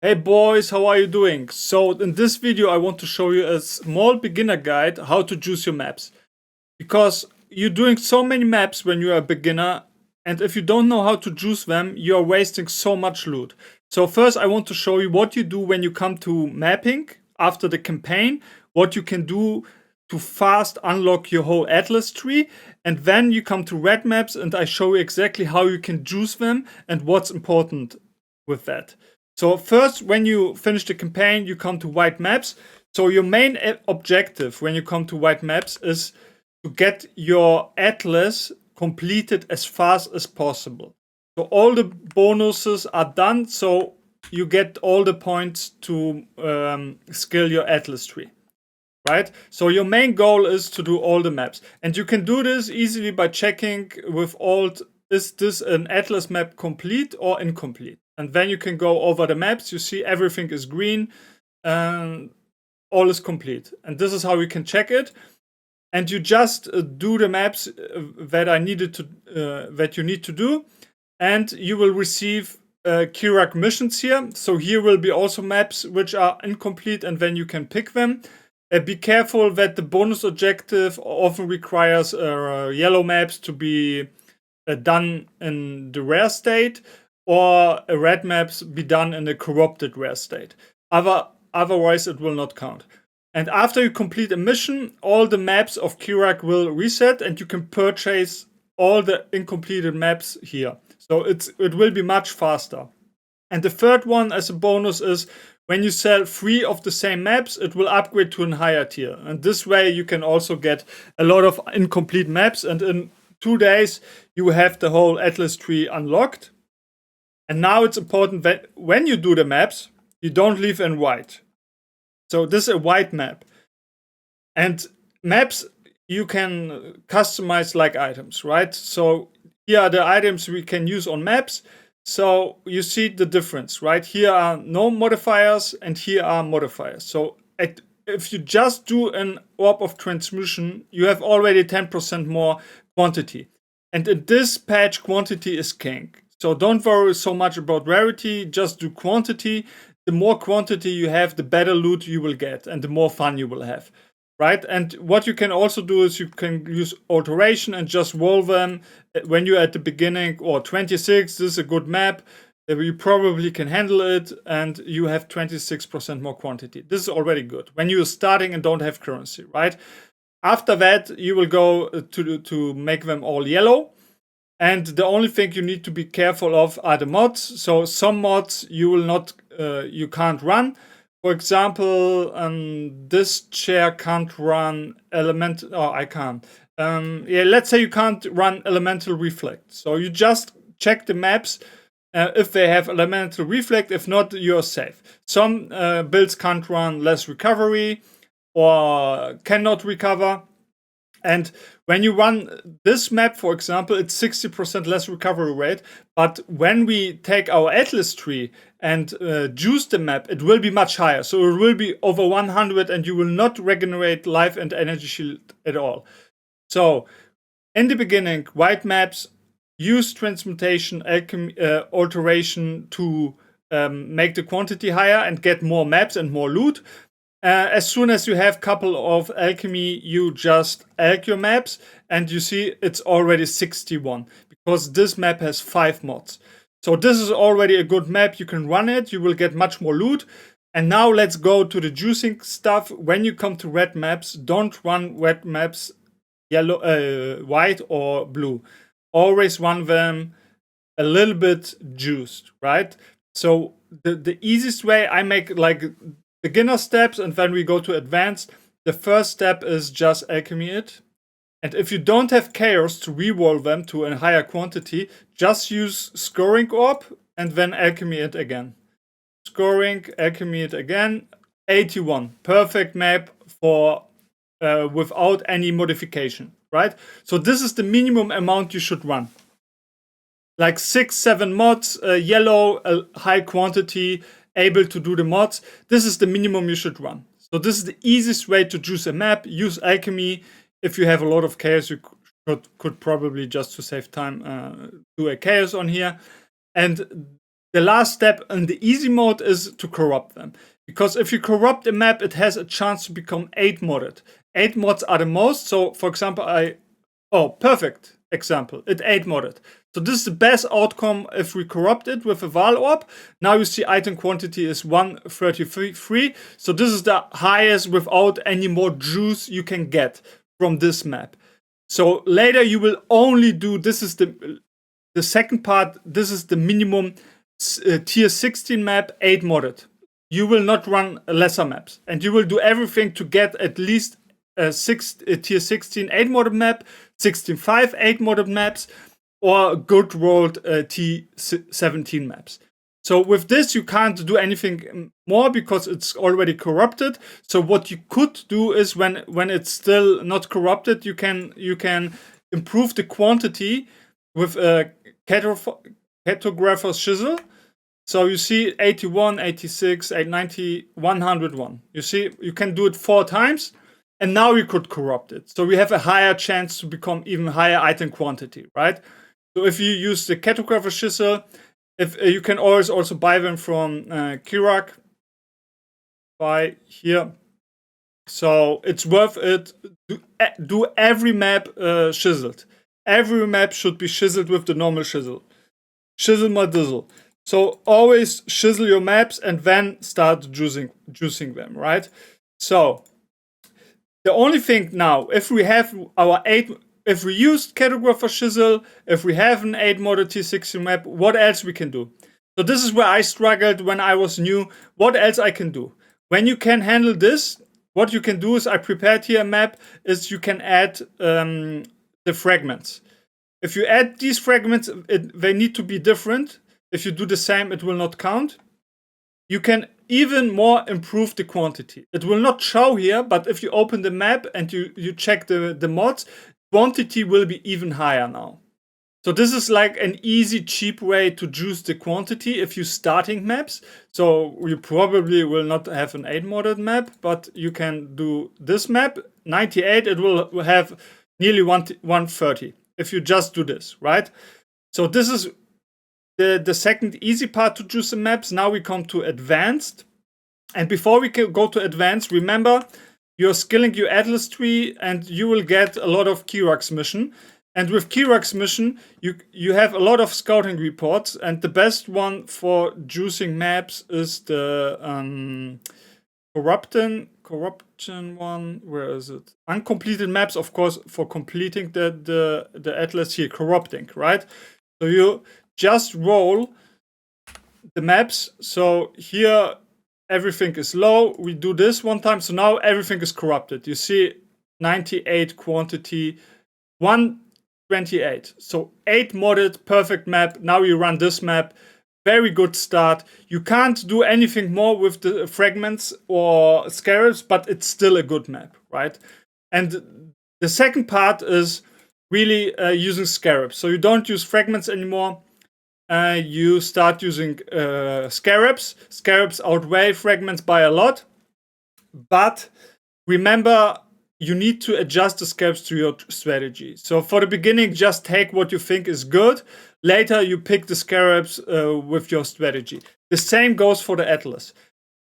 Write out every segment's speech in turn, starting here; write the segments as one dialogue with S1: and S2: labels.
S1: Hey boys, how are you doing? So in this video I want to show you a small beginner guide how to choose your maps. Because you're doing so many maps when you're a beginner, and if you don't know how to choose them, you are wasting so much loot. So first I want to show you what you do when you come to mapping after the campaign, what you can do to fast unlock your whole atlas tree, and then you come to red maps and I show you exactly how you can choose them and what's important with that. So first, when you finish the campaign, you come to white maps. So your main objective when you come to white maps is to get your atlas completed as fast as possible. So all the bonuses are done, so you get all the points to skill your atlas tree. Right? So your main goal is to do all the maps. And you can do this easily by checking with alt, is this an atlas map complete or incomplete? And then you can go over the maps, you see everything is green, and all is complete. And this is how you can check it. And you just do the maps that that you need to do, and you will receive Kirak missions here. So here will be also maps which are incomplete, and then you can pick them. Be careful that the bonus objective often requires yellow maps to be done in the rare state, or red maps be done in the corrupted rare state. Otherwise, it will not count. And after you complete a mission, all the maps of Kirak will reset, and you can purchase all the incompleted maps here. So it will be much faster. And the third one as a bonus is when you sell 3 of the same maps, it will upgrade to a higher tier. And this way you can also get a lot of incomplete maps. And in 2 days, you have the whole Atlas tree unlocked. And now it's important that when you do the maps, you don't leave in white. So this is a white map. And maps you can customize like items, right? So here are the items we can use on maps. So you see the difference, right? Here are no modifiers and here are modifiers. So if you just do an orb of transmutation, you have already 10% more quantity. And in this patch, quantity is king. So don't worry so much about rarity, just do quantity. The more quantity you have, the better loot you will get and the more fun you will have. Right? And what you can also do is you can use alteration and just roll them when you're at the beginning, or 26, this is a good map. You probably can handle it, and you have 26% more quantity. This is already good when you're starting and don't have currency, right? After that, you will go to make them all yellow. And the only thing you need to be careful of are the mods. So some mods you can't run. For example, this chair can't run elemental. Oh, I can't. Let's say you can't run elemental reflect. So you just check the maps if they have elemental reflect. If not, you're safe. Some builds can't run less recovery or cannot recover. And when you run this map, for example, it's 60% less recovery rate. But when we take our Atlas tree and juice the map, it will be much higher. So it will be over 100 and you will not regenerate life and energy shield at all. So in the beginning, white maps use transmutation, alchemy, alteration to make the quantity higher and get more maps and more loot. As soon as you have a couple of alchemy, you just alch your maps, and you see it's already 61 because this map has 5 mods. So this is already a good map. You can run it. You will get much more loot. And now let's go to the juicing stuff. When you come to red maps, don't run red maps yellow, white or blue. Always run them a little bit juiced, right? So the easiest way, I make like beginner steps and then we go to advanced. The first step is just alchemy it. And if you don't have chaos to reroll them to a higher quantity, just use scoring orb and then alchemy it again. Scoring, alchemy it again. 81. Perfect map for without any modification, right? So this is the minimum amount you should run. Like 6-7 mods, yellow, high quantity, able to do the mods. This is the minimum you should run. So this is the easiest way to choose a map. Use alchemy. If you have a lot of chaos, you could probably, just to save time, do a chaos on here. And the last step in the easy mode is to corrupt them. Because if you corrupt a map, it has a chance to become 8 modded. 8 mods are the most. So for example, perfect example. It 8 modded. So this is the best outcome if we corrupt it with a Val orb. Now you see item quantity is 133. So this is the highest without any more juice you can get from this map. So later you will only do, this is the second part, this is the minimum tier 16 map, 8 modded. You will not run lesser maps. And you will do everything to get at least tier 16 8 modded map, 16.5 8 modded maps, or good rolled T17 maps. So with this, you can't do anything more because it's already corrupted. So what you could do is when it's still not corrupted, you can improve the quantity with a cartographer's chisel. So you see 81, 86, 890, 101. You see, you can do it 4 times. And now you could corrupt it. So we have a higher chance to become even higher item quantity, right? So if you use the cartographer chisel, if you can always also buy them from Kirak, buy here. So it's worth it. Do every map chiseled. Every map should be chiseled with the normal chisel. Chisel my dizzle. So always chisel your maps and then start juicing them, right? So the only thing now, if we have our 8, if we used cartographer chisel, if we have an 8 modded T16 map, what else we can do? So this is where I struggled when I was new. What else I can do? When you can handle this, what you can do is I prepared here a map, is you can add the fragments. If you add these fragments, they need to be different. If you do the same, it will not count. You can even more improve the quantity. It will not show here, but if you open the map and you check the mods, quantity will be even higher now. So this is like an easy, cheap way to juice the quantity if you're starting maps. So you probably will not have an 8 modded map, but you can do this map. 98, it will have nearly 130 if you just do this, right? So this is the second easy part to juice the maps. Now we come to advanced. And before we can go to advanced, remember, you're skilling your Atlas tree and you will get a lot of Kirak's mission. And with Kirak's mission, you have a lot of scouting reports. And the best one for juicing maps is the corruption one. Where is it? Uncompleted maps, of course, for completing the Atlas here, corrupting, right? So you just roll the maps. So here everything is low. We do this one time. So now everything is corrupted. You see 98 quantity, 128. So 8 modded, perfect map. Now you run this map. Very good start. You can't do anything more with the fragments or scarabs, but it's still a good map, right? And the second part is really using scarabs. So you don't use fragments anymore. You start using scarabs. Scarabs outweigh fragments by a lot. But remember, you need to adjust the scarabs to your strategy. So for the beginning, just take what you think is good. Later, you pick the scarabs with your strategy. The same goes for the Atlas.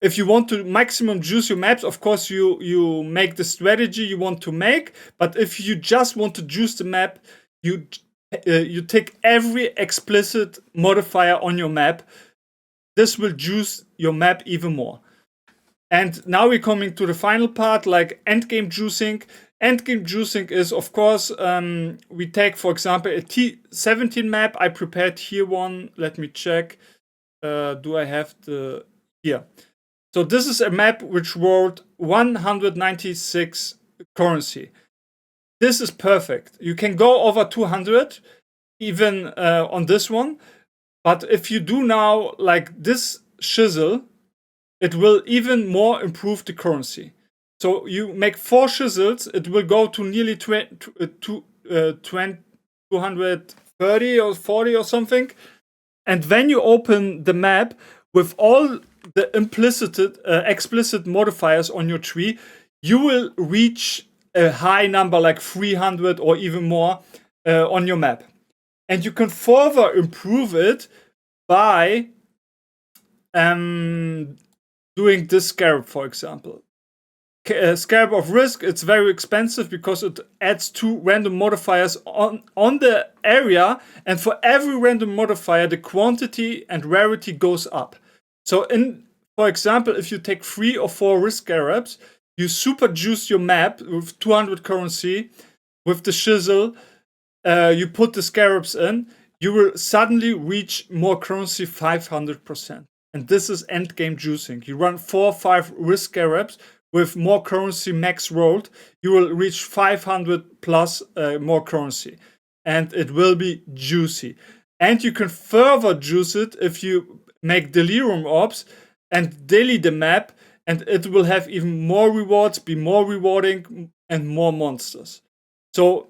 S1: If you want to maximum juice your maps, of course, you make the strategy you want to make. But if you just want to juice the map, you take every explicit modifier on your map. This will juice your map even more. And now we're coming to the final part, like endgame juicing. Endgame juicing is, of course, we take, for example, a T17 map. I prepared here one. Let me check. Do I have the... Here. So this is a map which rolled 196 currency. This is perfect. You can go over 200, even on this one. But if you do now, like this chisel, it will even more improve the currency. So you make 4 chisels, it will go to nearly 230 or 40 or something. And when you open the map with all the explicit modifiers on your tree, you will reach a high number like 300 or even more on your map. And you can further improve it by doing this scarab, for example. Scarab of risk, it's very expensive because it adds 2 random modifiers on the area, and for every random modifier the quantity and rarity goes up. So for example, if you take 3 or 4 risk scarabs, you super juice your map with 200 currency with the chisel. You put the scarabs in, you will suddenly reach more currency 500%. And this is endgame juicing. You run 4 or 5 risk scarabs with more currency max rolled, you will reach 500 plus more currency. And it will be juicy. And you can further juice it if you make delirium orbs and daily the map, and it will have even more rewards, be more rewarding, and more monsters. So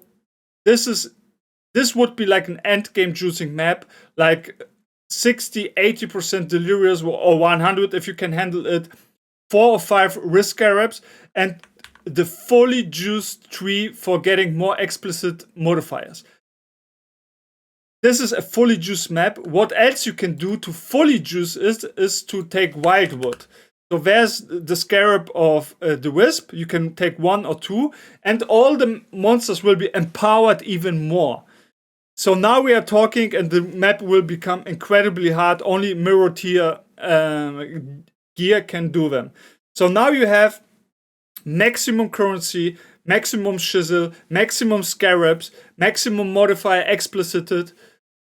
S1: this would be like an end game juicing map, like 60-80% delirious or 100 if you can handle it, 4 or 5 risk scarabs, and the fully juiced tree for getting more explicit modifiers. This is a fully juiced map. What else you can do to fully juice is to take wildwood. So there's the scarab of the wisp. You can take 1 or 2, and all the monsters will be empowered even more. So now we are talking, and the map will become incredibly hard. Only mirror tier gear can do them. So now you have maximum currency, maximum chisel, maximum scarabs, maximum modifier explicited,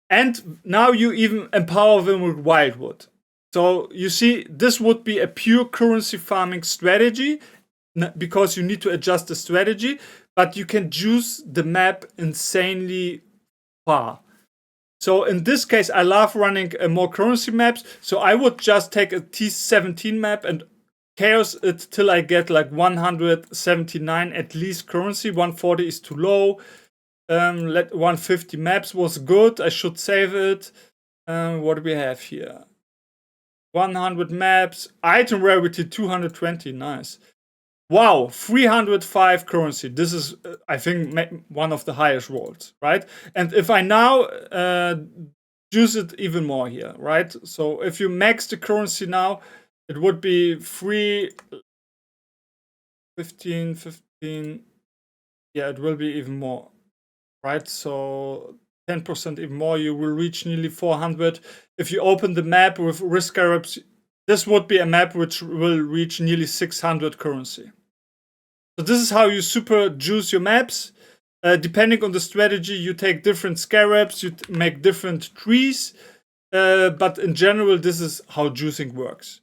S1: and now you even empower them with wildwood. So you see, this would be a pure currency farming strategy because you need to adjust the strategy, but you can juice the map insanely far. So in this case, I love running more currency maps. So I would just take a T17 map and chaos it till I get like 179 at least currency. 140 is too low. 150 maps was good. I should save it. What do we have here? 100 maps. Item rarity 220. Nice. Wow, 305 currency. This is, I think, one of the highest rolls, right? And if I now juice it even more here, right? So if you max the currency now, it would be 15. Yeah, it will be even more, right? So 10% even more, you will reach nearly 400. If you open the map with risk scarabs, this would be a map which will reach nearly 600 currency. So this is how you super juice your maps. Depending on the strategy, you take different scarabs, you make different trees. But in general, this is how juicing works.